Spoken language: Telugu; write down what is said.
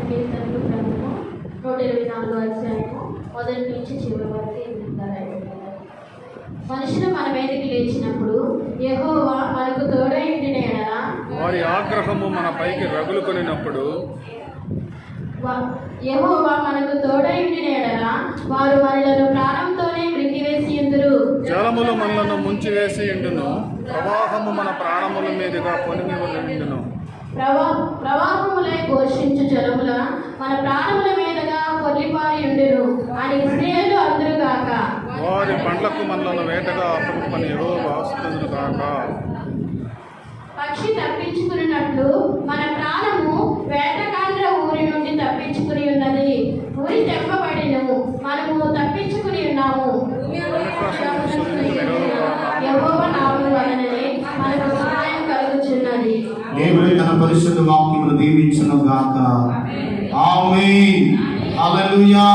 కీర్తనలు గ్రంథము 124 అధ్యాయము మొదటి నుంచి చివరి వరకు మనుషులు మన మీదకి లేచినప్పుడు యెహోవా మనకు తోడై ఉండిన యెడల వారి ఆగ్రహము మన పైకి రగులుకొనినప్పుడు యెహోవా మనకు తోడై ఉండిన యెడల వారు మనలను ప్రాణంతోనే మృంగివేసి ఉందురు. జలములు మనలను ముంచివేసి ఉండును, ప్రవాహము మన ప్రాణముల మీదుగా పొనిగి ఉండును. ప్రవాహములై ఘోషించు జలముల మన ప్రాణముల మీదుగా పొర్లిపారి ఉండును అని ఇశ్రాయేలు అందరు గాక. వారి పండ్లకు మనలను వేటగా అప్పని యెహోవా స్తుతించును గాక. పక్షి తప్పించుకున్నట్లు మన ప్రాణము వేటగాండ్ర ఊరి నుండి తప్పించుకుని ఉన్నది. ఊరి తెప్పబడినము, మనము తప్పించుకుని ఉన్నాము. యెహోవా నామము వలననే మనకు సహాయం కలుగుచున్నది. దేవుడు తన పరిశుద్ధ వాక్యమును దీవించును గాక. ఆమేన్. హల్లెలూయా.